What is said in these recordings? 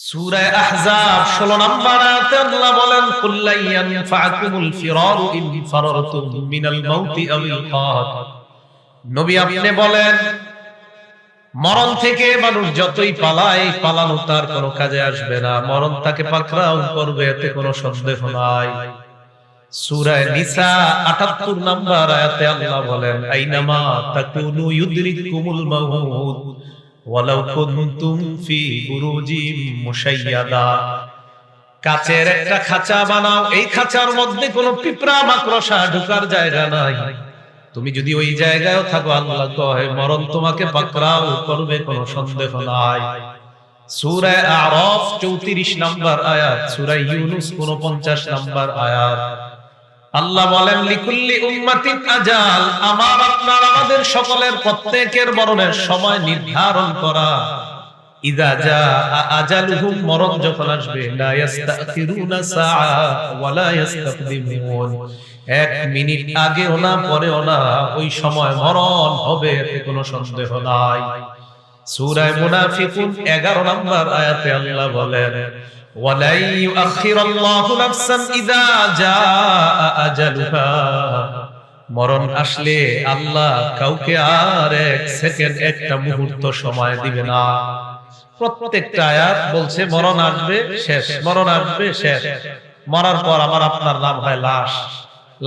সূরা আহজাব 16 নম্বর আয়াতে আল্লাহ বলেন কুল্লা ইয়ানফাকুমুল ফিরারু ইন ফারারতুম মিনাল মাউতি আওিল কাত। নবী আপনি বলেন মরণ থেকে মানুষ যতই পালায় পালানো তার কোনো কাজে আসবে না, মরণ তাকে পাকড়াও করবে, এতে কোনো সন্দেহ নাই। সূরা নিসা 78 নম্বর আয়াতে আল্লাহ বলেন আইনামা তাকুনু ইউদরিকুমুল মাউত ওয়ালাউ কুনতুম ফি বুরুজিম মুশাইয়াদা। কাচের একটা খাঁচা বানাও, এই খাঁচার মধ্যে কোনো পিঁপড়া মাকড়সা ঢোকার জায়গা নাই, তুমি যদি ওই জায়গায়ও থাকো আল্লাহ কয় মরণ তোমাকে পাকড়াও করবে, কোনো সন্দেহ নাই। সূরা আরাফ 34 নম্বর আয়াত, সূরা ইউনূস 49 নম্বর আয়াত আল্লাহ বলেন লিকুল্লি উম্মাতিন আজাল, আমার আপনার আমাদের সকলের প্রত্যেকের মরণের সময় নির্ধারণ করা। ইযা জাআ আজালুহুম, মরণ যখন আসবে, লা ইস্তাখিরুনা সাআ ওয়া লা ইস্তাকদিমুন, এক মিনিট আগেও না পরেও না, ওই সময় মরণ হবে, এতে কোনো সন্দেহ নাই। সূরা মুনাফিকুন 11 নম্বর আয়াতে আল্লাহ বলেন ওয়ালা ইউআখিরুল্লাহু নাফসান ইযা জাআ আজালুহা, মরণ আসলে আল্লাহ কাউকে আর এক সেকেন্ড একটা মুহূর্ত সময় দিবে না। প্রত্যেকটা আয়াত বলছে মরণ আসবে শেষ, মরণ আসবে শেষ। মরার পর আমার আপনার নাম হয় লাশ।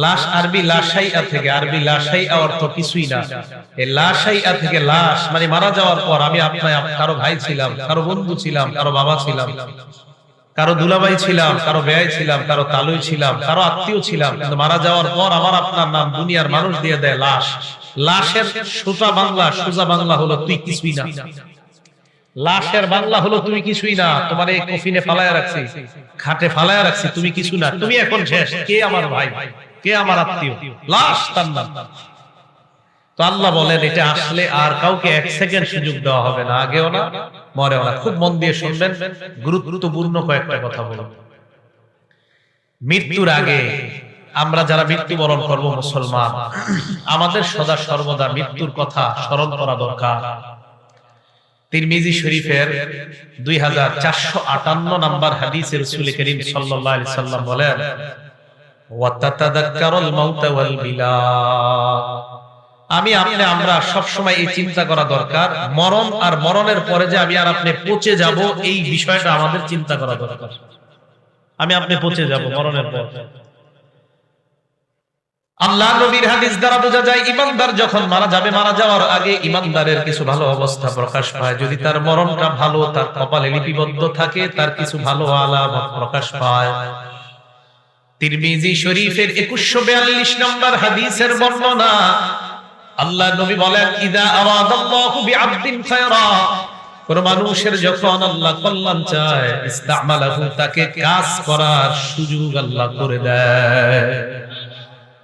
লাশ আরবি লাশাইয়া থেকে, আরবি লাশাইয়া অর্থ কিছুই না। এই লাশাইয়া থেকে লাশ মানে মারা যাওয়ার পর আমি আপনার কারো ভাই ছিলাম, কারো বন্ধু ছিলাম, কারো বাবা ছিলাম, কারো দুলাভাই ছিলাম, কারো বেয়াই ছিলাম, কারো তালুই ছিলাম, কারো আত্মীয় ছিলাম, কিন্তু মারা যাওয়ার পর আমার আপনার নাম দুনিয়ার মানুষ দিয়ে দেয় লাশ। লাশের সোজা বাংলা, সোজা বাংলা হলো তুই কিছুই না। লাশের বাংলা হলো তুমি কিছুই না, তোমার এই কফিনে ফালায়া রাখছি, খাটে ফালায়া রাখছি, তুমি কিছু না, তুমি এখন শেষ। কে আমার ভাই, কে আমার আত্মীয়? লাশ তার নাম। তো আল্লাহ বলেন এটা আসলে আর কাউকে এক সেকেন্ড সুযোগ দেওয়া হবে না, আগেও না মরেও না। খুব মন দিয়ে শুনবেন, গুরুত্বপূর্ণ কয়েকটা কথা বলব। মৃত্যুর আগে আমরা যারা মৃত্যুবরণ করব মুসলমান, আমাদের সদা সর্বদা মৃত্যুর কথা স্মরণ করা দরকার। তিরমিজি শরীফের 2458 নম্বর হাদিসে রাসূল করিম সাল্লাল্লাহু আলাইহি সাল্লাম বলেন ওয়া তাতাযাক্কারুল মাউত ওয়াল বিলা, আমি আপনি আমরা সব সময় এই চিন্তা করা দরকার, মরণ আর মরণের পরে যে আমি আর আপনি পচে যাব, এই বিষয়টা আমাদের চিন্তা করা দরকার। আমি আপনি পচে যাব মরণের পর। আল্লাহ নবীর হাদিস দ্বারা বোঝা যায় ঈমানদার যখন মারা যাবে, মারা যাওয়ার আগে ঈমানদারের কিছু ভালো অবস্থা প্রকাশ পায়। যদি তার মরণটা ভালো, তার কপালে লিপিবদ্ধ থাকে, তার কিছু ভালো আলামত প্রকাশ পায়। তিরমিজি শরীফের 2142 নম্বর হাদিসের বর্ণনা, আল্লাহ নবী বলেন ইযা আরাদাল্লাহু বিআবদিন খায়রা, কোন মানুষের যখন আল্লাহ কল্যাণ চায়, ইস্তামালাহু, তাকে কাজ করার সুযোগ আল্লাহ করে দেয়।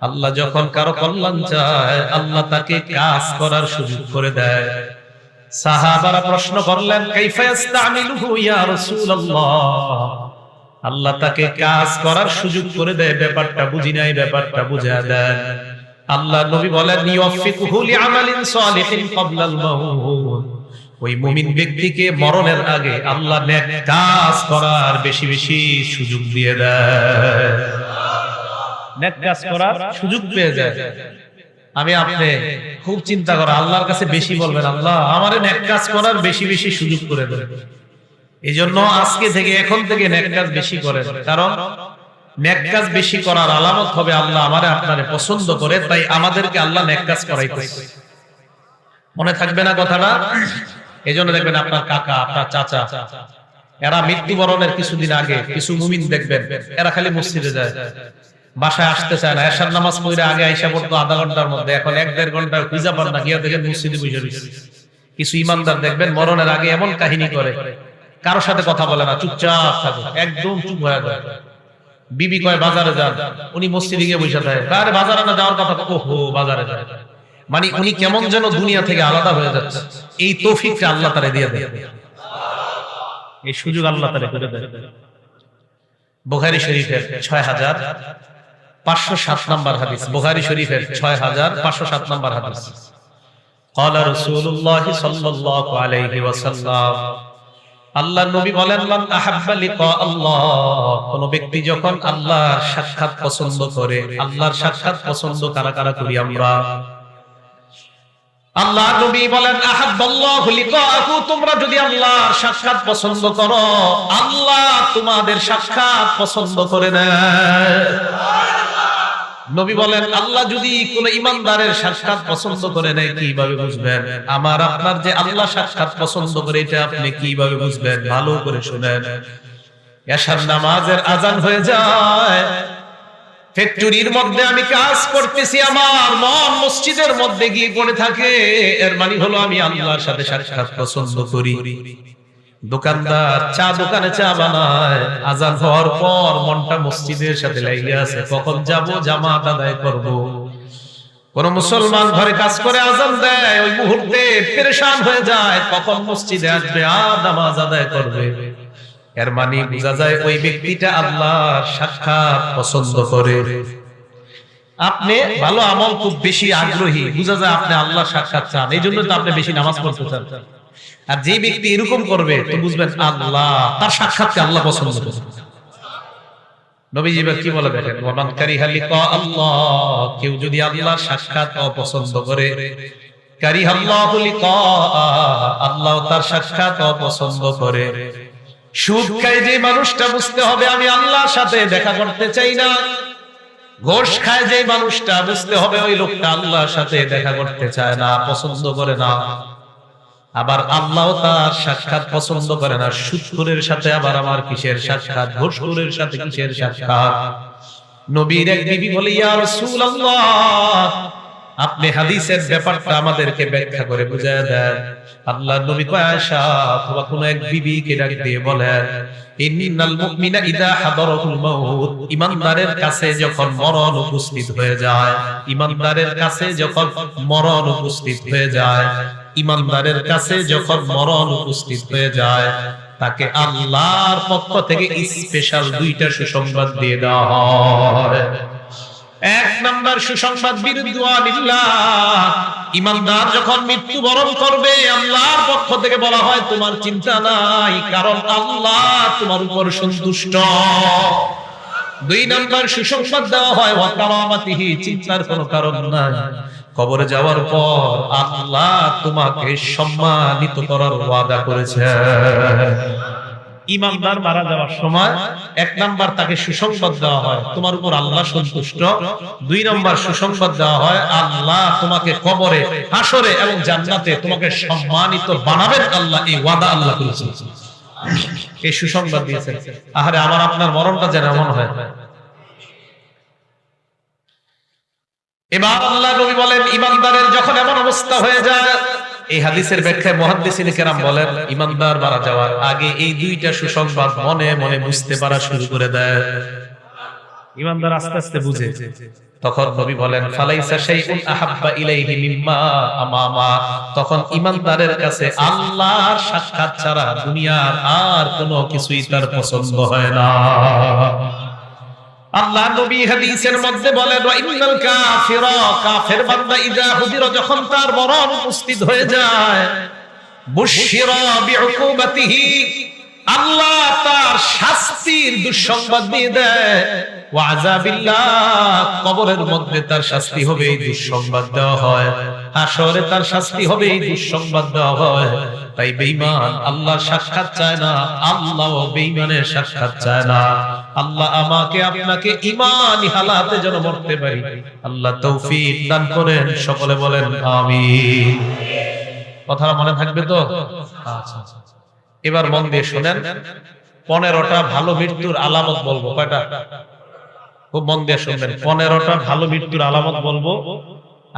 আল্লাহ যখন কারো কল্যাণ চায়, আল্লাহ তাকে কাজ করার সুযোগ করে দেয়। সাহাবারা প্রশ্ন করলেন কাইফা ইস্তামিলুহু ইয়া রাসূলুল্লাহ, আল্লাহ তাকে কাজ করার সুযোগ করে দেয়, ব্যাপারটা বুঝি নাই, ব্যাপারটা বুঝা দেন। আল্লাহ নবী বলেন ইউফিকুহু লিআমালিন সালিহিন ক্বাবলাল মাউত, ওই মুমিন ব্যক্তিকে মরণের আগে আল্লাহ নেক কাজ করার বেশি বেশি সুযোগ দিয়ে দেয়, নেক কাজ করার সুযোগ পেয়ে যায়। আমি আপনি খুব চিন্তা করা, আল্লাহর কাছে বেশি বলবেন আল্লাহ আমারে নেক কাজ করার বেশি বেশি সুযোগ করে দেন। এইজন্য আজকে থেকে, এখন থেকে নেক কাজ বেশি করেন, কারণ নেক কাজ বেশি করার আলামত হবে আল্লাহ আমারে আপনারে পছন্দ করে, তাই আমাদেরকে আল্লাহ নেক কাজ করাইতেছে। মনে থাকবে না কথাটা? এইজন্য দেখবেন আপনার কাকা, আপনার চাচা, এরা মৃত্যুবরণের কিছুদিন আগে কিছু মুমিন দেখবেন এরা খালি মসজিদে যায়, বাসায় আসতে চায় না। এশার নামাজ পড়ে আগে আইসা পড়তো আধা ঘন্টার মধ্যে, এখন 1-1.5 ঘন্টা খুঁজা পান না, গিয়া দেখেন মসজিদে বসে রয়েছে। কিছু ইমানদার দেখবেন মরণের আগে এমন কাহিনী করে, কারোর সাথে কথা বলে না, চুপচাপ থাকে, একদম চুপ হয়ে যায়। বিবি কয় বাজারে যান, উনি মসজিদে গিয়ে বসে থাকে। আরে বাজারে না যাওয়ার কথা, ওহো বাজারে যায়, মানে উনি কেমন যেন দুনিয়া থেকে আলাদা হয়ে যাচ্ছে। এই তৌফিকটা আল্লাহ তাআলা দিয়ে দেয়, এই সুযোগ আল্লাহ তাআলা করে দেয়। বুখারী শরীফের 6507 নম্বর হাদিস, বুখারী শরীফের 6507 নম্বর হাদিস, قال رسول الله صلى الله عليه وسلم আল্লাহর নবী বলেন, মান আহাব্বা লিকা আল্লাহ, কোন ব্যক্তি যখন আল্লাহর সাক্ষাৎ পছন্দ করে, আল্লাহর সাক্ষাৎ পছন্দ কারা কারা করি আমরা? আল্লাহর নবী বলেন, আহাব্বাল্লাহু লিকাহু, তোমরা যদি আল্লাহর সাক্ষাৎ পছন্দ করো, আল্লাহ তোমাদের সাক্ষাৎ পছন্দ করে নেয়। নবী বলেন, আল্লাহ যদি কোন ঈমানদারের সাক্ষাৎ পছন্দ করে নেয়, কিভাবে বুঝবেন? আমার আপনার যে আল্লাহ সাক্ষাৎ পছন্দ করে, এটা আপনি কিভাবে বুঝবেন? ভালো করে শুনেন। এশার নামাজের আজান হয়ে যায়, ফ্যাক্টরির মধ্যে আমি কাজ করতেছি, আমার মন মসজিদের মধ্যে গিয়ে পড়ে থাকে, এর মানে হলো আমি আল্লাহর সাথে সাক্ষাৎ পছন্দ করি। দোকানদার চা দোকানে চা বানায়, আজান হওয়ার পর মনটা মসজিদের সাথে লেগে আছে, কখন যাব জামাত আদায় করব। কোন মুসলমান ঘরে কাজ করে আজান দেয়, ওই মুহূর্তে পেরেশান হয়ে যায়, কখন মসজিদে আসবে আর নামাজ আদায় করবে। এর মানে বোঝা যায় ওই ব্যক্তিটা আল্লাহর সাক্ষাৎ পছন্দ করে। আপনি ভালো আমল খুব বেশি আগ্রহী, বোঝা যায় আপনি আল্লাহর সাক্ষাৎ চান, এই জন্য তো আপনি বেশি নামাজ পড়তে চান। আর যে ব্যক্তি এরকম করবে, তো বুঝবেন আল্লাহ তার সাক্ষাৎকে আল্লাহ পছন্দ করে। নবীজি কি বলে দেখেন, ওয়ামান কারিহা লিকা আল্লাহ, কেউ যদি আল্লাহর সাক্ষাৎ অপছন্দ করে, কারিহাল্লাহু লিকা, আল্লাহ তার সাক্ষাৎ অপছন্দ করে। সুদ খায় যে মানুষটা, বুঝতে হবে আমি আল্লাহর সাথে দেখা করতে চাই না। ঘোষ খায় যে মানুষটা, বুঝতে হবে ওই লোকটা আল্লাহর সাথে দেখা করতে চায় না, পছন্দ করে না। আবার আল্লাহ তার সাক্ষাৎ পছন্দ করে না। সুদখোরের সাথে আবার আমার কিসের সাক্ষাৎ, ঘোষখোরের সাথে কিসের সাক্ষাৎ? নবীর এক বিবি বলে, ইয়া রাসূলুল্লাহ, আপনি হাদিসের ব্যাপারটা আমাদেরকে ব্যাখ্যা করে বুঝায় দেন। আল্লাহর নবী আয়েশা অথবা কোন এক বিবিকে ডাক দিয়ে বলেন, ইন্নাল মুমিনা ইযা হাদারাহুল মাউত, ঈমানদারের কাছে যখন মরণ উপস্থিত হয়ে যায়, ঈমানদারের কাছে যখন মরণ উপস্থিত হয়ে যায়, ঈমানদারের কাছে যখন মরণ উপস্থিত হয়ে যায়, তাকে আল্লাহর পক্ষ থেকে স্পেশাল দুইটা সুসংবাদ দিয়ে দেওয়া হয়। এক নাম্বার সুসংবাদ, বিরুদ্দানিল্লাহ, ঈমানদার যখন মৃত্যুবরণ করবে, আল্লাহর পক্ষ থেকে বলা হয় তোমার চিন্তা নাই, কারণ আল্লাহ তোমার উপর সন্তুষ্ট। দুই নাম্বার সুসংবাদ দেওয়া হয়, ওয়া কারামাতিহি, চিন্তার কোনো কারণ নাই, কবরে যাওয়ার পর আল্লাহ তোমাকে সম্মানিত করার ওয়াদা করেছে। ঈমানদার মারা যাওয়ার সময় এক নাম্বার তাকে সুসংবাদ দেওয়া হয়, তোমার উপর আল্লাহ সন্তুষ্ট। দুই নাম্বার সুসংবাদ দেওয়া হয়, আল্লাহ তোমাকে কবরে, হাসরে এবং জান্নাতে তোমাকে সম্মানিত বানাবেন, আল্লাহ এই ওয়াদা আল্লাহ করেছেন, এই সুসংবাদ দিয়েছেন। আহারে আমার আপনার মরণটা যেন এমন হয়। এবার আল্লাহ নবী বলেন, ঈমানদারের যখন এমন অবস্থা হয়ে যায়, এই হাদিসের ব্যাখ্যায় মুহাদ্দিসিন কেরাম বলেন, ঈমানদার মারা যাওয়ার আগে এই দুইটা সুসংবাদ মনে মনে বুঝতে পারা শুরু করে দেয়। ঈমানদার আস্তে আস্তে বুঝে। তখন নবী বলেন, ফালাইসা শাইউন আহাব্বা ইলাইহি মিম্মা আমামা, তখন ঈমানদারের কাছে আল্লাহর সাক্ষাৎ ছাড়া দুনিয়ার আর কোনো কিছুই তার পছন্দ হয় না। আল্লাহ নবী হাদিসের মধ্যে বলেন, ওয়া ইন্নাল কাফিরা, কাফের বান্দা ইযা হুদিরা, যখন তার মরণ উপস্থিত হয়ে যায়, বুশিরা বিউকুবাতিহি, আল্লাহ তার শাস্তির দুঃসংবাদ দিয়ে দেয়, ওয়া আযাবিল্লাহ, কবরের মধ্যে তার শাস্তি হবে এই দুঃসংবাদ দেওয়া হয়, হাসরে তার শাস্তি হবে এই দুঃসংবাদ দেওয়া হয়। তাই বেঈমান আল্লাহর সাক্ষাৎ চায় না, আল্লাহও বেঈমানের সাক্ষাৎ চায় না। আল্লাহ আমাকে আপনাকে ঈমানি হালাতে যেন মরতে পারি, আল্লাহ তৌফিক দান করেন। সকলে বলেন আমিন। কথা মনে থাকবে তো? আচ্ছা, এবার মন দিয়ে শুনেন, 15টা ভালো মৃত্যুর আলামত বলবো। কয়টা? খুব মন দিয়ে শুনবেন। 15টা ভালো মৃত্যুর আলামত বলবো।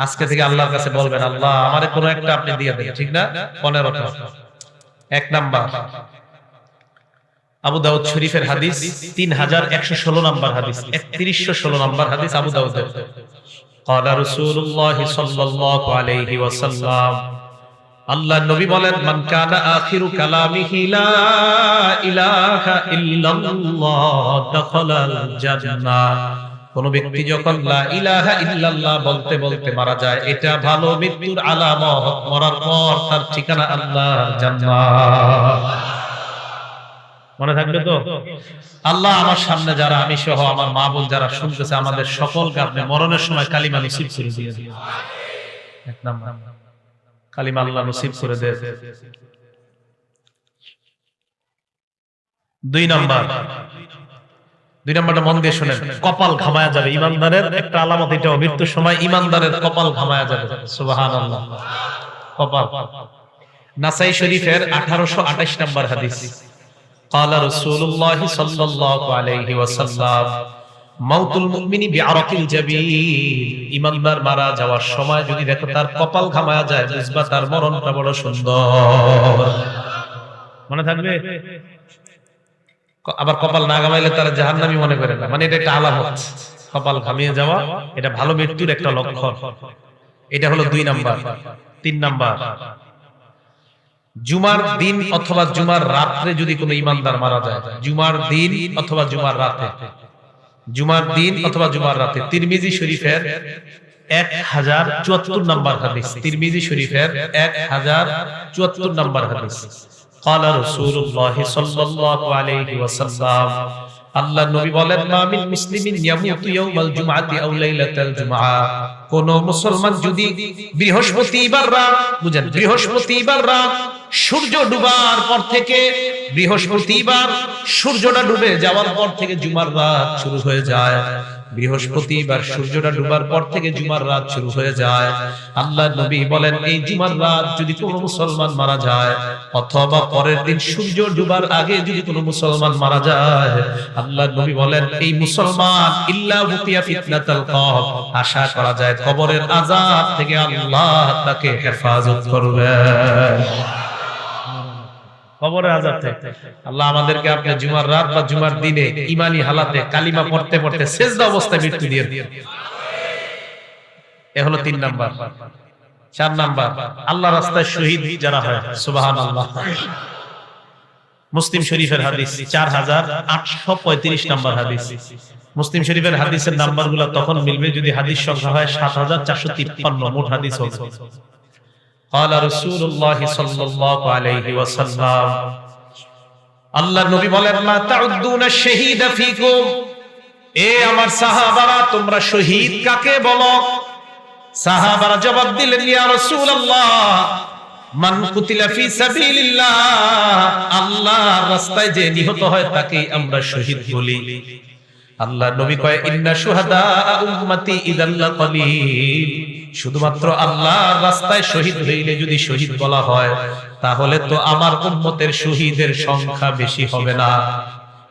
আজকে থেকে আল্লাহর কাছে বলবেন, আল্লাহ আমারে কোনো একটা আপনি দিয়ে দেন, ঠিক না? 15টা। এক নাম্বার, আবু দাউদ শরীফের হাদিস, 3116 নাম্বার হাদিস, 3116 নাম্বার হাদিস আবু দাউদের। ক্বালা রাসূলুল্লাহ সাল্লাল্লাহু আলাইহি ওয়াসাল্লাম, আল্লাহর নবী বলেন, মান কানা আখিরু কালামিহি লা ইলাহা ইল্লাল্লাহ দাখালাল জান্নাহ, কোন ব্যক্তি যখন লা ইলাহা ইল্লাল্লাহ বলতে বলতে মারা যায়, এটা ভালো মৃত্যুর আলামত। মরার পর তার ঠিকানা আল্লাহর জান্নাত। মনে থাকবে তো? আল্লাহ আমার সামনে যারা, আমি সহ আমার মা বোন যারা শুনতেছে, আমাদের সকলকে আপনি মরণের সময় কালিমা নসিব করে দিয়ে দিন। এক নাম্বার কালিমা আল্লাহ নসিব করে দেয়। দুই নাম্বারটা মন দিয়ে শুনেন, কপাল ঘামায়া যাবে ইমানদারের। একটা আলামত এটা, মৃত্যুর সময় ইমানদারের কপাল ঘামায়া যাবে। সুবহানাল্লাহ। কপাল। নাসাই শরীফের 1828 নম্বর হাদিস, قال رسول الله صلى الله عليه وسلم মাউতুল মুমিনি বিআরাকিল জাবিন, ইমানদার মারা যাওয়ার সময় যদি দেখো তার কপাল ঘামায়া যায়, বুঝবা তার মরণটা বড় সুন্দর। মনে থাকবে? আবার কপাল না ঘামাইলে তারা জাহান্নামী মনে করে না, মানে এটা একটা আলামত। কপাল ঘামিয়ে যাওয়া এটা ভালো মৃত্যুর একটা লক্ষণ। এটা হলো 2 নাম্বার। 3 নাম্বার, জুমার দিন অথবা জুমার রাতে যদি কোনো ইমানদার মারা যায়, জুমার দিন অথবা জুমার রাতে, জুমার দিন অথবা জুমার রাতে, তিরমিজি শরীফের 1074 নম্বর হাদিস, তিরমিজি শরীফের 1074 নম্বর হাদিস। قال رسول الله صلى الله عليه وسلم, আল্লাহ নবী বলেন, মা মিন মুসলিমিন ইয়ামুতু ইয়াউমাল জুমআতি আও লাইলাতাল জুমআ, কোন মুসলমান যদি বৃহস্পতিবার রাত, বুঝেন, বৃহস্পতিবার রাত সূর্য ডুবার পর থেকে, বৃহস্পতিবার সূর্যটা ডুবে যাওয়ার পর থেকে জুমার রাত শুরু হয়ে যায়, বৃহস্পতিবার সূর্যটা ডুবার পর থেকে জুমার রাত শুরু হয়ে যায়। আল্লাহ নবী বলেন, এই জুমার রাত যদি কোনো মুসলমান মারা যায়, অথবা পরের দিন সূর্য ডুবার আগে যদি কোনো মুসলমান মারা যায়, আল্লাহ নবী বলেন, এই মুসলমান ইল্লা বুকিয়া ফিতনাতাল কবর, আশা করা যায় কবরের আযাব থেকে আল্লাহ তাকে হেফাজত করবেন। কবরের আযাব থেকে আল্লাহ আমাদেরকে আপনি জুমার রাত বা জুমার দিনে ঈমানি হালাতে কালিমা পড়তে পড়তে সেজদা অবস্থায় মৃত্যু দিয়ে দিন। এ হলো 3 নাম্বার। 4 নাম্বার, আল্লাহর রাস্তায় শহীদ যারা হয়, সুবহানাল্লাহ। মুসলিম শরীফের হাদিস 4835 নাম্বার হাদিস। মুসলিম শরীফের হাদিসের নাম্বারগুলো তখন মিলবে যদি হাদিস সংখ্যা হয় 7453, মোট হাদিস হবে। قال رسول الله صلى الله عليه وسلم, আল্লাহর নবী বলেন, মা তাউদ্দুনা শাহীদা ফীকুম, এ আমার সাহাবারা তোমরা শহীদ কাকে বলো? সাহাবারা জবাব দিলেন, ইয়া রাসূলুল্লাহ, মান কুতিলা ফি সাবিলিল্লাহ, আল্লাহর রাস্তায় যে নিহত হয় তাকে আমরা শহীদ বলি। আল্লাহর নবী কয়, ইন্না শুহাদা উম্মতি ইদাল্লা কলিল, শুধুমাত্র আল্লাহর রাস্তায় শহীদ হইলে যদি শহীদ বলা হয়, তাহলে তো আমার উম্মতের শহীদের সংখ্যা বেশি হবে না।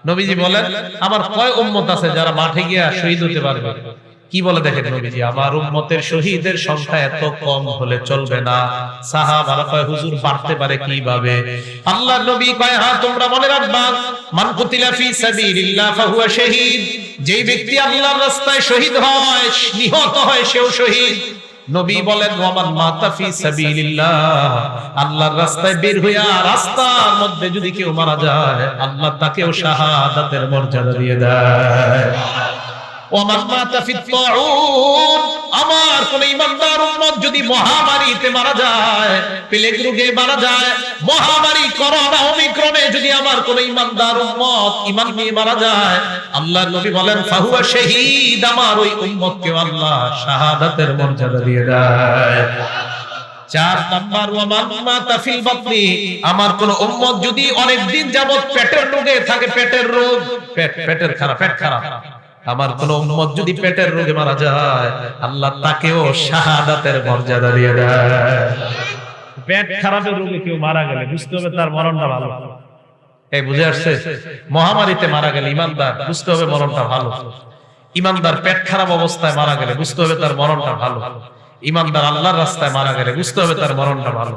নবীজি বলেন, আমার কয় উম্মত আছে যারা মাঠে গিয়া শহীদ হতে পারবে? কি বলে দেখেন নবীজি, আমার উম্মতের শহীদের সংখ্যা এত কম হলে চলবে না। সাহাবারা কয়, হুজুর বাড়তে পারে কিভাবে? আল্লাহর নবী কয়, হ্যাঁ তোমরা মনে রাখবা, মান কুতিলা ফি সাবিলিল্লাহ ফাহুয়া শহীদ, যেই ব্যক্তি আল্লাহর রাস্তায় শহীদ হয়, নিহত হয়, সেও শহীদ। নবী বলেন, ওয়ামান মাতা ফি সাবিলিল্লাহ, আল্লাহর রাস্তায় বের হইয়া রাস্তার মধ্যে যদি কেউ মারা যায়, আল্লাহ তাকেও শাহাদাতের মর্যাদা দিয়ে দেয়। ওয়ামান মাতা ফি তাউন, আমার কোন ঈমানদার উম্মত যদি মহামারীতে মারা যায়, প্লেগ রোগে মারা যায়, মহামারী করোনা ওমিক্রনে যদি আমার কোন ঈমানদার উম্মত ঈমান নিয়ে মারা যায়, আল্লাহর নবী বলেন, ফাহুয়া শহীদ, আমার ওই উম্মতকে আল্লাহ শাহাদাতের মর্যাদা দিয়ে দেয়। 4 নাম্বার, ওয়ামান মাতা ফিল বাতনি, আমার কোন উম্মত যদি অনেক দিন যাবত পেটের রোগে থাকে, পেটের রোগ, পেটের খারাপ, পেট খারাপ, আমার কোন উম্মত যদি পেটের রোগে মারা যায়, আল্লাহ তাকেও শাহাদাতের মর্যাদা দিয়ে দেয়। পেট খারাপের রোগে কেউ মারা গেলে বুঝতে হবে তার মরণটা ভালো। এই বুঝে আসছে? মহামারীতে মারা গেলে ইমানদার, বুঝতে হবে মরণটা ভালো। ইমানদার পেট খারাপ অবস্থায় মারা গেলে বুঝতে হবে তার মরণটা ভালো। ইমানদার আল্লাহর রাস্তায় মারা গেলে বুঝতে হবে তার মরণটা ভালো।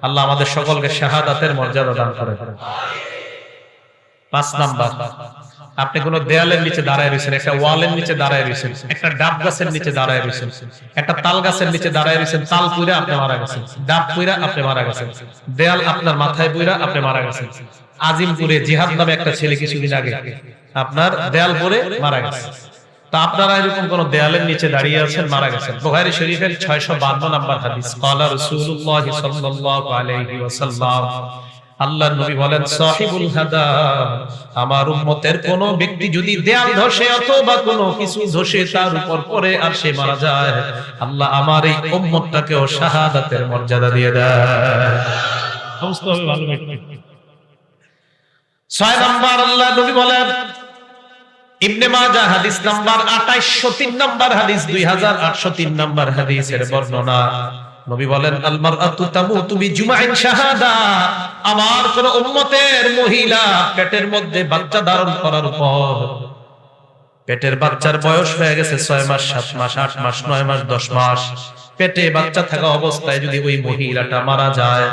আল্লাহ আমাদের সকলকে শাহাদাতের মর্যাদা দান করে। 5 নাম্বার, আপনি কোন দেয়ালের নিচে দাঁড়ায় রয়েছেন, একটা ওয়ালের নিচে দাঁড়ায় রয়েছেন, একটা ডাব গাছের নিচে দাঁড়ায় রয়েছেন, একটা তাল গাছের নিচে দাঁড়ায় রয়েছেন, তাল পুইরা আপনি মারা গেছেন, ডাব পুইরা আপনি মারা গেছেন, দেয়াল আপনার মাথায় পুইরা আপনি মারা গেছেন। আজিমপুরে জিহাদ নামে একটা ছেলে কিছুদিন আগে আপনার দেয়াল পরে মারা গেছে। তা আপনারা এরকম কোন দেয়ালের নিচে দাঁড়িয়ে আছেন, মারা গেছেন। বুখারী শরীফের 652 নম্বর হাদিস, ক্বালা রাসূলুল্লাহ সাল্লাল্লাহু আলাইহি ওয়াসাল্লাম, আল্লাহর নবী বলেন সাহিবুল হাদা, আমার উম্মতের কোন ব্যক্তি যদি দেয়াল ধসে অথবা কোনো কিছু ধসে তার উপর পড়ে আর সে মারা যায়, আল্লাহ আমার এই উম্মতটাকেও শাহাদাতের মর্যাদা দিয়ে দেয়। সমস্ত হবে ভালো। 6 নাম্বার আল্লাহর নবী বলেন, ইবনে মাজাহ হাদিস নাম্বার 2803 নাম্বার হাদিস, 2803 নাম্বার হাদিসের বর্ণনা। নবী বলেন আল মারআতু তামুতু বিজুমাইন শাহাদা, আমার কোন উম্মতের মহিলা পেটের মধ্যে বাচ্চা ধারণ করার পর, পেটের বাচ্চার বয়স হয়ে গেছে 6 মাস 7 মাস 8 মাস 9 মাস 10 মাস, পেটে বাচ্চা থাকা অবস্থায় যদি ওই মহিলাটা মারা যায়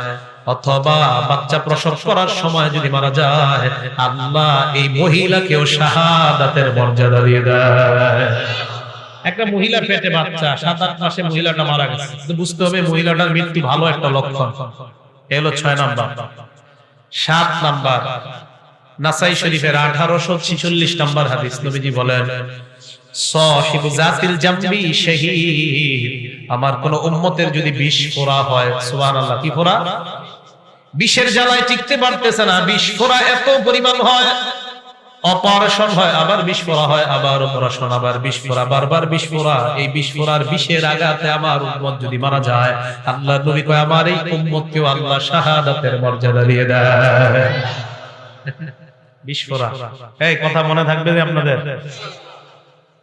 অথবা বাচ্চা প্রসব করার সময় যদি মারা যায়, আল্লাহ এই মহিলাকেও শাহাদাতের মর্যাদা দিয়ে দেয়। একটা মহিলার পেটে বাচ্চা 7-8 মাসে মহিলাটা মারা গেছে, বুঝতে হবে মহিলাটার মৃত্যু ভালো একটা লক্ষণ। এলো 6 নাম্বার। 7 নাম্বার নাসাই শরীফের 1846 নাম্বার হাদিস, নবীজি বলেন সাহিবু জাতিল জামবি শাহীদ, আমার কোন উম্মতের যদি বিষ ফোড়া হয়, সুবহানাল্লাহ, কি ফোড়া? বিষের জ্বালায় টিকতে পারতেছে না, বিষ ফোড়া এত পরিমাণ হয়, অপারেশন হয়, আবার বিষ ফোড়া হয়, আবার অপারেশন, আবার বিষ ফোড়া, বারবার বিষ ফোড়া, এই বিষ ফোড়ার বিষের আঘাতে আমার উম্মত যদি মারা যায়, আল্লাহর নবী কয় আমার এই উম্মতকেও আল্লাহ শাহাদাতের মর্যাদা দিয়ে দেয়। বিষ ফোড়া, এই কথা মনে থাকবে যে আপনাদের।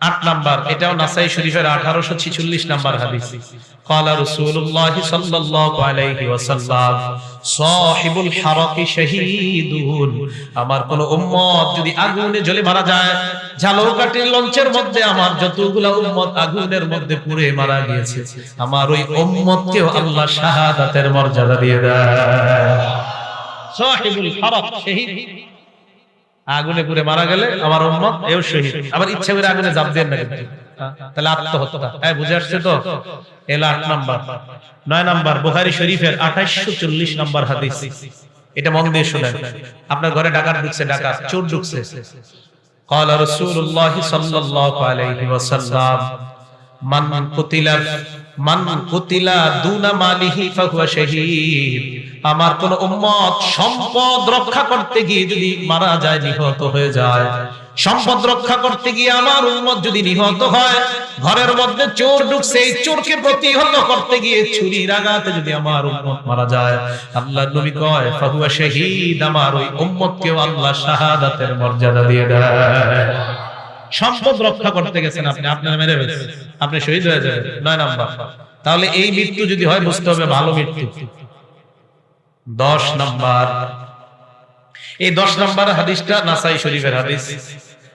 8 নাম্বার, এটাও নাসাই শরীফের 1846 নাম্বার হাদিস। قال رسول الله صلى الله عليه وسلم صاحب الحرق شهيد, আমার কোন উম্মত যদি আগুনে জ্বলে মারা যায়, ঝালকাঠির লঞ্চের মধ্যে আমার যতগুলা উম্মত আগুনের মধ্যে পুড়ে মারা গিয়েছে, আমার ওই উম্মতকেও আল্লাহ শাহাদাতের মর্যাদা দিয়ে দেয়। সাহিবুল হারক শহীদ, আগুনে পুড়ে মারা গেলে আমার উম্মত এও শহীদ। আবার ইচ্ছা করে আগুনে জাপ দেন না কিন্তু, তাহলে আত্মহত্যা। হ্যাঁ, বুঝে আসছে তো? এলা 8 নাম্বার। 9 নাম্বার বুখারী শরীফের 2840 নাম্বার হাদিস, এটা মন দিয়ে শুনেন। আপনার ঘরে ডাকাত ঢুকছে, ডাকাত চোর ঢুকছে। قال رسول الله صلى الله عليه وسلم মান কুতিলা দুনা মালিহি ফাহুয়া শাহীদ, আমার কোন উম্মত সম্পদ রক্ষা করতে গিয়ে যদি মারা যায়, নিহত হয়ে যায়, সম্পদ রক্ষা করতে গিয়ে আমার উম্মত যদি নিহত হয়, ঘরের মধ্যে চোর ঢুকছে, এই চোরকে প্রতিহত করতে গিয়ে ছুরির আঘাতে যদি আমার উম্মত মারা যায়, আল্লাহর নবী কয় ফাহুয়া শাহীদ, আমার ওই উম্মতকেও আল্লাহ শাহাদাতের মর্যাদা দিয়ে দেয়। সম্পদ রক্ষা করতে গেছেন আপনি, আপনার মেরে ফেলছেন, আপনি শহীদ হয়ে যাবেন। 9 নাম্বার। তাহলে এই মৃত্যু যদি হয় বুঝতে হবে ভালো মৃত্যু। 10 নাম্বার, এই 10 নাম্বার হাদিসটা নাসাই শরীফের হাদিস,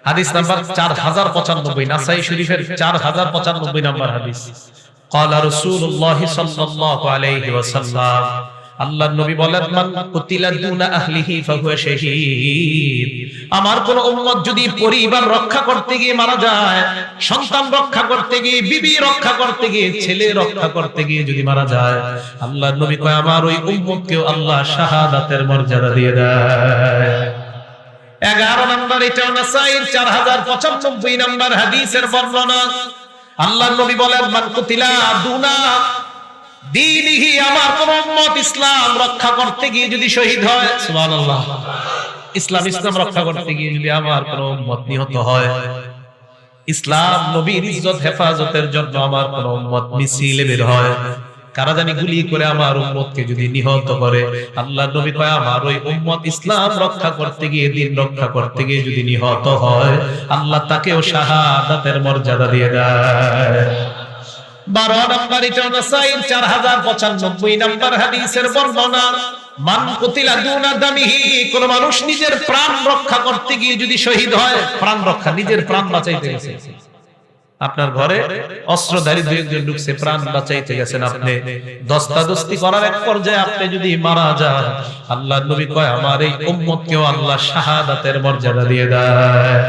হাদিস নাম্বার 4095, নাসাই শরীফের 4095 নাম্বার হাদিস। قال رسول الله صلى الله عليه وسلم, আল্লাহর নবী বলেন মান কুতিলা দুনা আহলিহি ফাহুয়া শাহীদ, আমার কোন উম্মত যদি পরিবার রক্ষা করতে গিয়ে মারা যায়, সন্তান রক্ষা করতে গিয়ে, বিবি রক্ষা করতে গিয়ে, ছেলে রক্ষা করতে গিয়ে যদি মারা যায়, আল্লাহর নবী কয় আমার ওই উম্মতকেও আল্লাহ শাহাদাতের মর্যাদা দিয়ে দেয়। 11 নাম্বার, এটাও নাসাইর 4095 নাম্বার হাদিসের বর্ণনা। আল্লাহর নবী বলেন মান কুতিলা দুনা দীনিহি, আমার কোন উম্মত ইসলাম রক্ষা করতে গিয়ে যদি শহীদ হয়, সুবহানাল্লাহ, ইসলাম রক্ষা করতে গিয়ে যদি আমার কোন উম্মত নিহত হয়, ইসলাম নবীর ইজ্জত হেফাজতের জন্য আমার কোন উম্মত মিছিলে বের হয়, কারা জানি গুলি করে আমার উম্মতকে যদি নিহত করে, আল্লাহর নবী কয় আমার ওই উম্মত ইসলাম রক্ষা করতে গিয়ে, দ্বীন রক্ষা করতে গিয়ে যদি নিহত হয়, আল্লাহ তাকেও শাহাদাতের মর্যাদা দিয়ে দেয়। 12 নাম্বার, এটা নাসাইর 4095 নাম্বার হাদিসের বর্ণনা। মান কুতিলা দুনা দামিহি, কোন মানুষ নিজের প্রাণ রক্ষা করতে গিয়ে যদি শহীদ হয়, প্রাণ রক্ষা, নিজের প্রাণ বাঁচাইতে গেছে, আপনার ঘরে অস্ত্রধারী দুই একজন ঢুকছে, প্রাণ বাঁচাইতে গেছেন আপনি, দস্তাদস্তি করার এক পর্যায়ে আপনি যদি মারা যান, আল্লাহর নবী কয় আমার এই উম্মতকেও আল্লাহ শাহাদাতের মর্যাদা দিয়ে দেয়।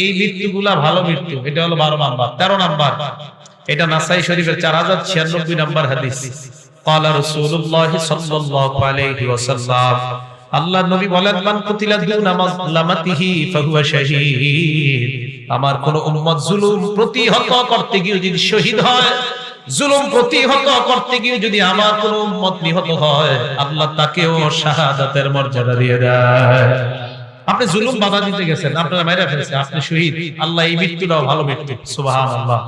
এই মৃত্যুগুলা ভালো মৃত্যু। এটা হলো 12 নাম্বার। 13 নাম্বার, এটা নাসাই শরীফের 4096 নাম্বার হাদিস। قال رسول الله صلى الله عليه وسلم, আল্লাহর নবী বলেন মান কুতিলা দুনা মাজলামাতিহি ফাহুয়া শাহীদ, আমার কোন উম্মত জুলুম প্রতিহত করতে গিয়ে যদি শহীদ হয়, জুলুম প্রতিহত করতে গিয়ে যদি আমার কোন উম্মত নিহত হয়, আল্লাহ তাকেও শাহাদাতের মর্যাদা দিয়ে দেয়। আপনি জুলুম বাধা দিতে গেছেন, আপনারা মাইরা ফেলছে, আপনি শহীদ, আল্লাহ এই মৃত্যুটাও ভালো মৃত্যু। সুবহানাল্লাহ।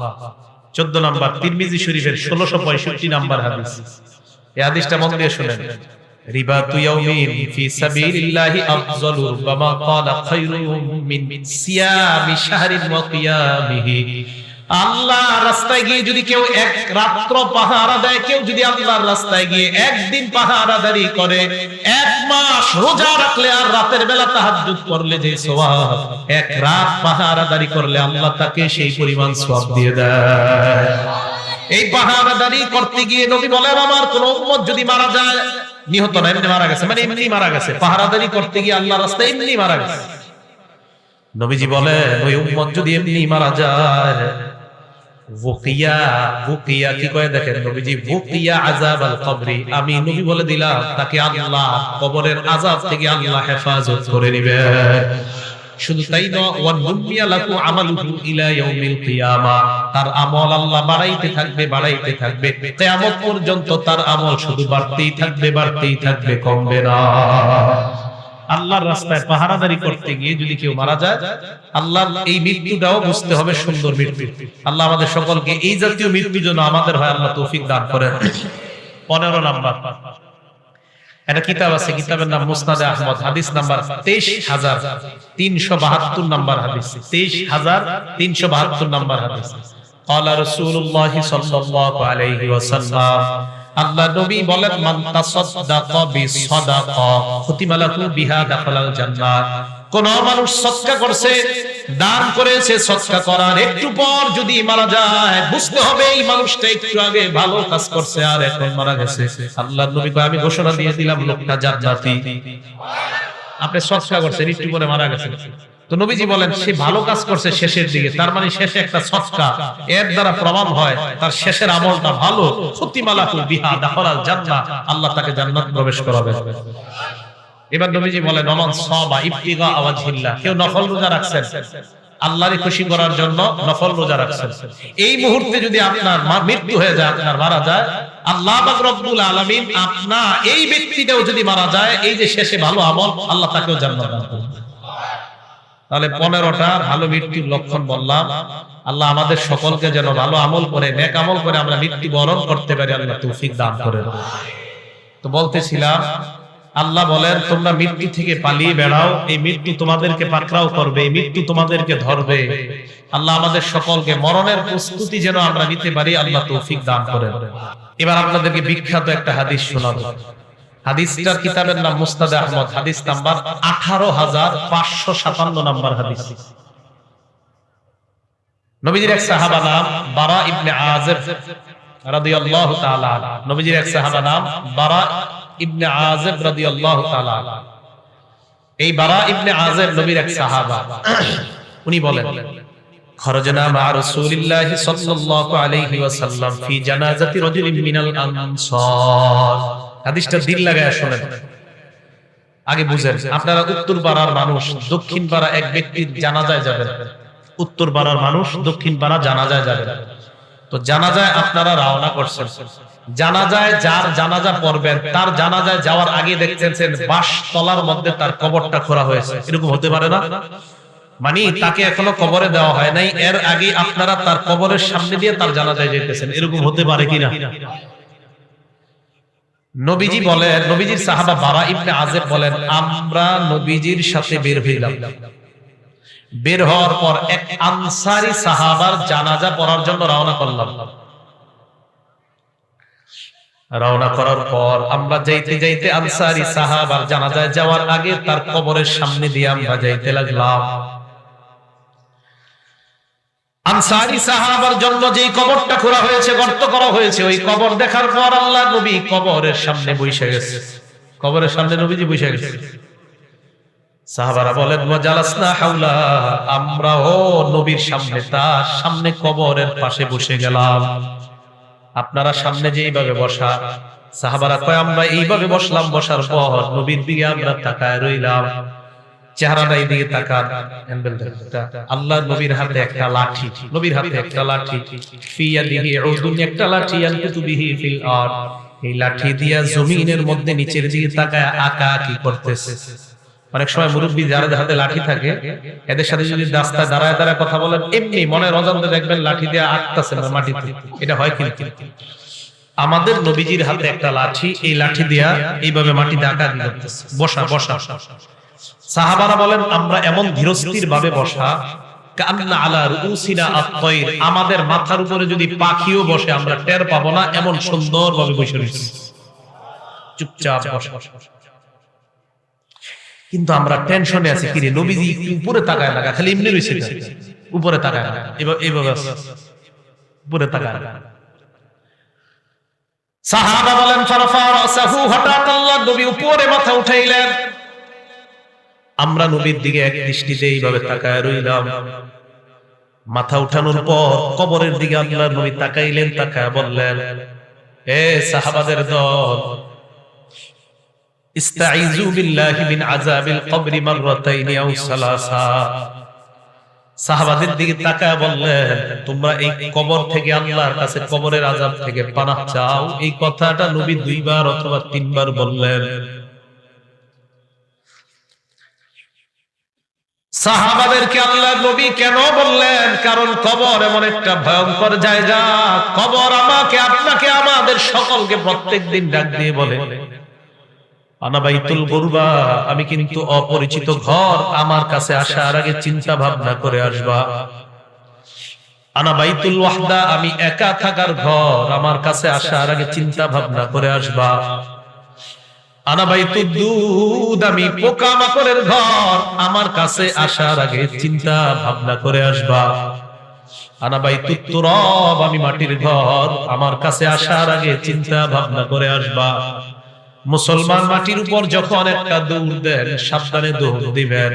14 নাম্বার তিরমিজি শরীফের 1665 নাম্বার হাদিস। এই হাদিসটা মন দিয়ে শুনেন। রিবাতু ইয়াউমিন ফি সাবিলিল্লাহি আফযালু রুবামা ক্বালা খায়রুম মিন সিয়ামি শাহরিন ওয়া কিয়ামিহি। আল্লাহর রাস্তায় গিয়ে যদি কেউ এক রাত্র পাহারা দেয়, কেউ যদি আল্লাহর রাস্তায় গিয়ে একদিন পাহারাদারি করে, এক মাস রোজা রাখলে আর রাতের বেলা তাহাজ্জুদ করলে যে সওয়াব, এক রাত পাহারাদারি করলে আল্লাহ তাকে সেই পরিমাণ সওয়াব দিয়ে দেয়। এই পাহারাদারি করতে গিয়ে নবী বলেন, আমার কোন উম্মত যদি মারা যায়, নিহত না এমনি মারা গেছে, মানে এমনি মারা গেছে, পাহারাদারি করতে গিয়ে আল্লাহর রাস্তায় এমনি মারা গেছে, নবীজি বলেন ওই উম্মত যদি এমনি মারা যায়, ওকিয়া ওকিয়া কি কয় দেখেন নবীজি, ওকিয়া আযাবাল কবরি, আমি নবী বলে দিলাম তাকে আল্লাহ কবরের আযাব থেকে আল্লাহ হেফাজত করে নেবেন। শুধু তাই নয়, ওয়া নুমিয়া লাকু আমালুহু ইলা ইয়াউমিল কিয়ামা, তার আমল আল্লাহ বাড়াইতে থাকবে, বাড়াইতে থাকবে, কিয়ামত পর্যন্ত তার আমল শুধু বাড়তেই থাকবে, বাড়তেই থাকবে, কমবে না। আল্লাহর রাস্তায় পাহারাদারি করতে গিয়ে যদি কেউ মারা যায়, আল্লাহর এই মৃত্যুটাও বুঝতে হবে সুন্দর মৃত্যু। আল্লাহ আমাদের সকলকে এই জাতীয় মৃত্যুর জন্য আমাদের হয় আল্লাহ তৌফিক দান করেন। 15 নাম্বার একটা কিতাব আছে, কিতাবের নাম মুসনাদে আহমদ, হাদিস নাম্বার 23372 নাম্বার হাদিস, 23372 নাম্বার হাদিস। ক্বালা রাসূলুল্লাহ সাল্লাল্লাহু আলাইহি ওয়াসাল্লাম, আল্লাহ নবী বলেন, মান তাসাদদাকা বিসাদাকা খুতিমা লাহু বিহা দাখালাল জান্নাহ। কোন মানুষ সদকা করছে, দান করেছে, সদকা করার একটু পর যদি মারা যায়, বুঝতে হবে এই মানুষটা একটু আগে ভালো কাজ করছে আর এখন মারা গেছে। আল্লাহর নবী কয়, আমি ঘোষণা দিয়ে দিলাম লোকটা জান্নাতি। আপনি সদকা করছেন, একটু পরে মারা গেছে, তো নবীজি বলেন সে ভালো কাজ করছে শেষের দিকে, তার মানে শেষে একটা সদকা, এর দ্বারা প্রমাণ হয় তার শেষের আমলটা ভালো। খুতিমা লাহু বিহা দাখালাল জান্নাহ, আল্লাহ তাকে জান্নাত প্রবেশ করাবে। এবার নবীজি বলেন, ওমান সাবা ইবতিগা ওয়াজহিল্লাহ, কেউ নফল রোজা রাখছেন, আল্লাহরে খুশি করার জন্য নফল রোজা রাখছেন, এই মুহূর্তে যদি আপনার মৃত্যু হয়ে যায়, আপনার মারা যায়, আল্লাহ পাক রব্বুল আলামিন আপনার এই ব্যক্তিটাও যদি মারা যায়, এই যে শেষে ভালো আমল, আল্লাহ তাকেও জান্নাত দান করবে। তাহলে 15টা ভালো মৃত্যুর লক্ষণ বললাম। আল্লাহ আমাদের সকলকে যেন ভালো আমল করে, নেক আমল করে আমরা মৃত্যু বরণ করতে পারি, আল্লাহ তৌফিক দান করেন। তো বলতেছিলাম, আল্লাহ বলেন তোমরা মৃত্যু থেকে পালিয়ে বেড়াও, এই মৃত্যু তোমাদেরকে পাকড়াও করবে, এই মৃত্যু তোমাদেরকে ধরবে। আল্লাহ আমাদের সকলকে মরণের প্রস্তুতি যেন আমরা নিতে পারি, আল্লাহ তৌফিক দান করেন। এবার আপনাদেরকে বিখ্যাত একটা হাদিস শোনাবো। হাদিসটার কিতাবের নাম মুসনাদে আহমদ, হাদিস নাম্বার 18557 নাম্বার হাদিস। নবীজির এক সাহাবা নাম বারা ইবনে আযিব রাদিয়াল্লাহু তাআলা আনহু, নবীজির এক সাহাবা নাম বারা ইবনে আযিব রাদিয়াল্লাহু তাআলা আনহু। এই বারা ইবনে আযিব নবীর এক সাহাবা, উনি বলেন, খরজনা মা রাসূলিল্লাহি সাল্লাল্লাহু আলাইহি ওয়াসাল্লাম ফি জানাজাতি রাজুলিন মিনাল আনসার। হাদিসটা দিল লাগায়া শুনেন, আগে বুঝেন। আপনারা উত্তর পাড়ার মানুষ, দক্ষিণ পাড়া এক ব্যক্তির জানাজায় যাবেন, উত্তর পাড়ার মানুষ দক্ষিণ পাড়া জানাজায় যাবেন। তো জানাজায় আপনারা রওনা করছেন, জানাজায় যার জানাজা পড়বেন, তার জানাজায় যাওয়ার আগে দেখতেছেন বাঁশ তলার মধ্যে তার কবরটা খোঁড়া হয়েছে। এরকম হতে পারে না? মানে তাকে এখনো কবরে দেওয়া হয় নাই, এর আগে আপনারা তার কবরের সামনে দিয়ে তার জানাজায় যেতেছেন। এরকম হতে পারে কিনা? নবীজি বলেন, নবীজির সাহাবা বারা ইবনে আযিব বলেন, আমরা নবীজির সাথে বের হইলাম। বের হওয়ার পর এক আনসারী সাহাবার জানাজা পড়ার জন্য রওনা করলাম। রওনা করার পর আমরা যাইতে যাইতে আনসারী সাহাবার জানাজায় যাওয়ার আগে তার কবরের সামনে দিয়ে আমরা যাইতে লাগলাম। আনসারী সাহাবার জন্য যে কবরটা খোঁড়া হয়েছে, গর্ত করা হয়েছে, ওই কবর দেখার পর আল্লাহ নবী কবরের সামনে বসে গেছে। কবরের সামনে নবীজি বসে গেছে। সাহাবারা বলেন, ওয়া জালাসনা হাওলা, আমরাও নবীর সামনে, তার সামনে কবরের পাশে বসে গেলাম। আপনারা সামনে যে এইভাবে বসা, সাহাবারা কয় আমরা এইভাবে বসলাম, বসার পর নবীর দিকে আমরা তাকায় রইলাম। চেহারাটা এইদিকে তাকান, আল্লাহর নবীর হাতে একটা লাঠি, নবীর হাতে একটা লাঠি, ফি ইয়াদিহি উদুন, একটা লাঠি, ইয়ানকুতু বিহি ফিল আরদ, এই লাঠি দিয়া জমিনের মধ্যে নিচের দিকে তাকায় আঁকা কি করতেছে। অনেক সময় মুরব্বী যারা হাতে লাঠি থাকে এদের সাথে যদি রাস্তায় দাঁড়ায় দাঁড়ায় কথা বলেন, এমনি মনের অজান্তে দেখবেন লাঠি দিয়ে আঁকতেছে মাটিতে, এটা হয় কিন্তু। আমাদের নবীজির হাতে একটা লাঠি, এই লাঠি দিয়া এইভাবে মাটিতে আঁকা করতেছে, বসা বসা। সাহাবারা বলেন আমরা এমন ধীরস্থির ভাবে বসা, কান্না আলা রুসিনা আত-তায়র, আমাদের মাথার উপরে যদি পাখিও বসে আমরা টের পাবো না, এমন সুন্দর ভাবে বসে রয়েছে, চুপচাপ বসা। কিন্তু আমরা টেনশনে আছি, কি রে নবীজি উপরে তাকায় লাগা, খালি এমনি রইছে, উপরে তাকায় না, এইভাবে উপরে তাকায় না। সাহাবা বলেন ফারফা রাসাহু, হঠাৎ আল্লাহর নবী উপরে মাথা উঠাইলেন, আমরা নবীর দিকে এক দৃষ্টিতে এইভাবে তাকায় রইলাম। মাথা উঠানোর পর কবরের দিকে আল্লাহর নবী তাকাইলেন, তাকায় বললেন, হে সাহাবাদের দল, ইস্তাইযু বিল্লাহি মিন আযাবিল কবরি মাররাতাইনি আও সালাসা। সাহাবাদের দিকে তাকায় বললেন, তোমরা এই কবর থেকে, আল্লাহর কাছে কবরের আযাব থেকে পানাহ চাও। এই কথাটা নবী 2 বার অথবা 3 বার বললেন। সাহাবাদেরকে আল্লাহর নবী কেন বললেন? কারণ কবর এমন একটা ভয়ঙ্কর জায়গা, কবর আমাকে, আপনাকে, আমাদের সকলকে প্রত্যেকদিন ডাক দিয়ে বলে, আনা বাইতুল গুরবা, আমি কিন্তু অপরিচিত ঘর, আমার কাছে আসার আগে চিন্তা ভাবনা করে আসবা। আনা বাইতুল ওয়াহদা, আমি একা থাকার ঘর, আমার কাছে আসার আগে চিন্তা ভাবনা করে আসবা। আনা বাইতুদ দুদ, আমি পোকামাকড়ের ঘর, আমার কাছে আসার আগে চিন্তা ভাবনা করে আসবা। আনা বাইতুত তুরাব, আমি মাটির ঘর, আমার কাছে আসার আগে চিন্তা ভাবনা করে আসবা। মুসলমান মাটির উপর যখন একটা দৌড় দেন, সাবধানে দৌড় দিবেন।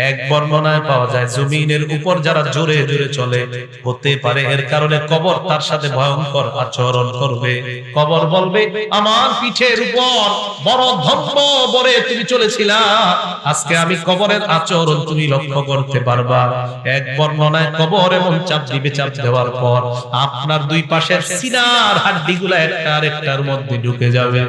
এক বর্ণনায় পাওয়া যায়, জমিনের উপর যারা জোরে জোরে চলে, হতে পারে এর কারণে কবর তার সাথে ভয়ঙ্কর আচরণ করবে। কবর বলবে, আমার পিঠের উপর বড় ধম্ম বরে তুমি চলেছিলা, আজকে আমি কবরের আচরণ তুমি লক্ষ্য করতে পারবা। এক বর্ণনায় কবর এমন চাপ দিবে, চাপ দেওয়ার পর আপনার 2 পাশের সিনার হাড্ডিগুলা একটা আরেকটার মধ্যে ঢুকে যাবে।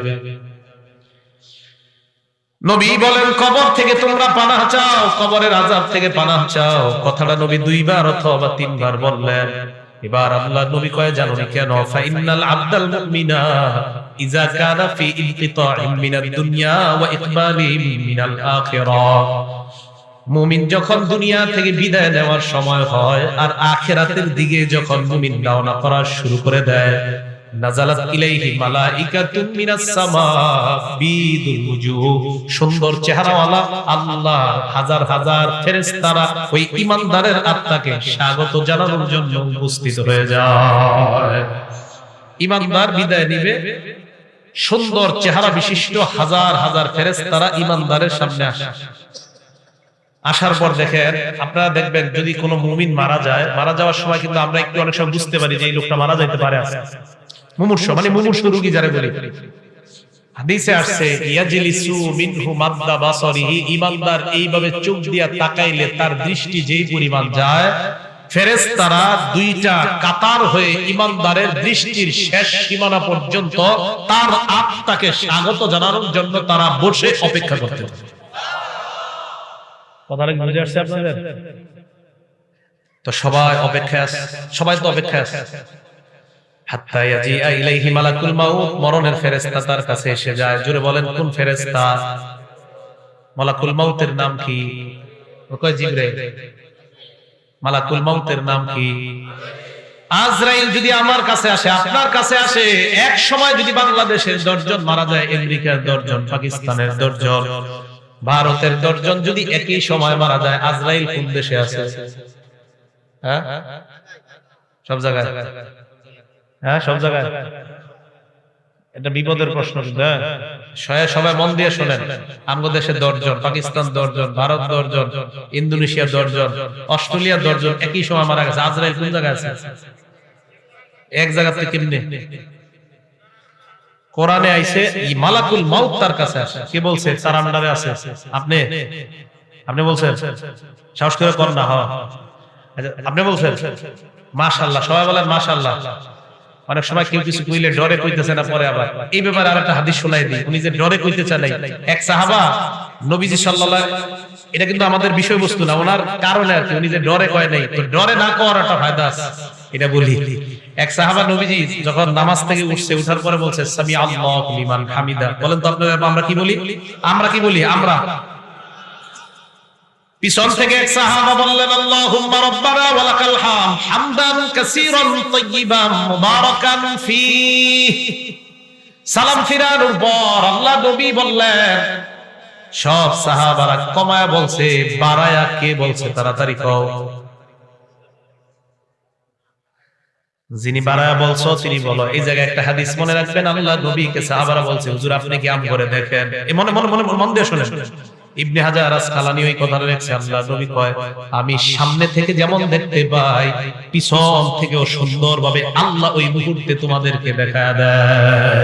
নবী বলেন, কবর থেকে তোমরা পানাহ চাও, কবরের আযাব থেকে পানাহ চাও। কথাটা নবী 2 বার অথবা 3 বার বললেন। এবার আল্লাহর নবী কয়, জানোনি কেন? ফাইনাল আবদাল মুমিনা ইযা কানা ফি ইনকিতাইম মিনাদ দুনিয়া ওয়া ইকবালিম মিনাল আখিরাহ। মুমিন যখন দুনিয়া থেকে বিদায় নেওয়ার সময় হয় আর আখিরাতের দিকে যখন মুমিন রওনা করা শুরু করে দেয়, নাযালাত ইলাইহি মালাইকাতুম মিনাস সামা বিদুল ওয়ুজুহ, সুন্দর চেহারাওয়ালা আল্লাহর হাজার হাজার ফেরেশতারা ওই ঈমানদারের আত্মাকে স্বাগত জানানোর জন্য উপস্থিত হয়ে যায়। ঈমানদার বিদায় নিবে, সুন্দর চেহারা বিশিষ্ট হাজার হাজার ফেরেশতারা ঈমানদারের সামনে আসে। আসার পর দেখেন, আপনারা দেখবেন যদি কোনো মুমিন মারা যায়, মারা যাওয়ার সময় কিন্তু আমরা একটু অনেক সময় বুঝতে পারি যে এই লোকটা মারা যাইতে পারে। আছে মুমূর্ষু, মানে মুমূর্ষু রোগী যারা বলি, হাদিসে আসছে ইয়াজলিসু মিনহু মাদ্দা বাসারিহি, ঈমানদার এইভাবে চোখ দিয়া তাকাইলে তার দৃষ্টি যেই পরিমাণ যায়, ফেরেশতারা 2টা কাতার হয়ে ঈমানদারের দৃষ্টির শেষ সীমানা পর্যন্ত তার আত্মাকে স্বাগত জানানোর জন্য তারা বসে অপেক্ষা করতে থাকে। কথাটা বুঝে আসছে আপনাদের? তো সবাই অপেক্ষায় আছে, সবাই তো অপেক্ষায় আছে। হাত্তা ইয়াজিআ ইলাইহি মালাকুল মাউত, মরণের ফেরেশতা তার কাছে এসে যায়। জোরে বলেন, কোন ফেরেশতা? মালাকুল মাউতের নাম কি? কয় জিবরাইল। মালাকুল মাউতের নাম কি? আজরাইল। যদি আমার কাছে আসে, আপনার কাছে আসে, এক সময় যদি বাংলাদেশের 10 জন মারা যায়, আমেরিকার 10 জন, পাকিস্তানের 10 জন, ভারতের 10 জন যদি একই সময় মারা যায়, আজরাইল কোন দেশে আছে? হ্যাঁ, সব জায়গায়। হ্যাঁ, সব জায়গায়। এটা বিপদের প্রশ্ন। সবাই মন দিয়ে শোনেন। আমগো দেশে 10 জন, পাকিস্তান 10 জন, ভারত 10 জন, ইন্দোনেশিয়া 10 জন, অস্ট্রেলিয়া 10 জন একই সময় মারা গেছে। আজরাইল কোন জায়গায় আছে? এক জায়গা থেকে কেমনে? কোরআনে আইছে মালাকুল মাউত তার কাছে আসে। কে বলছে? তার আন্ডারে আছে। আপনি আপনি বলছেন? সাহস করে কর না। আচ্ছা, আপনি বলছেন? মাশাআল্লাহ, সবাই বলেন মাশাআল্লাহ। অনেক সময় কেউ কিছু কইলে ডরে কইতেছে না, পরে আবার এই ব্যাপারে আরেকটা হাদিস শোনাই দিই। উনি যে ডরে কইতেছে নাই, এক সাহাবা নবীজি সাল্লাল্লাহু, এটা কিন্তু আমাদের বিষয়বস্তু না, ওনার কারণে আর কি, উনি যে ডরে কয় নাই, তো ডরে না করার একটা ফায়দা আছে, এটা বলি। এক সাহাবা নবীজি যখন নামাজ থেকে উঠছে, উঠার পরে বলছে সামি আল্লাহু লিমান হামিদা। বলেন তো আপনারা আমরা কি বলি? আমরা কি বলি? আমরা পিছন থেকে এক সাহাবা বললেন আল্লাহুম্মা রাব্বানা ওয়া লাকাল হামদ হামদান কাসীরান তাইয়িবান মুবারাকান ফীহি। সালাম ফিরানোর পর আল্লাহ নবী বললেন, সব সাহাবারা কমায়া বলছে, বাড়ায়া কে বলছে? তাড়াতাড়ি কও। যিনি বাড়ায়া বলছো তিনি বলো। এই জায়গায় একটা হাদিস মনে রাখবেন, আল্লাহ নবীকে সাহাবারা বলছে হুজুর আপনি কি আম করে দেখেন। এই মনে মনে মনে মন দিয়ে শুনেন। ইবনে হাজার আসকালানী ওই কথাটা লিখছে, আল্লাহ নবী কয় আমি সামনে থেকে যেমন দেখতে পাই, পিছন থেকেও সুন্দরভাবে আল্লাহ ওই মুহূর্তে তোমাদেরকে দেখায় দেয়।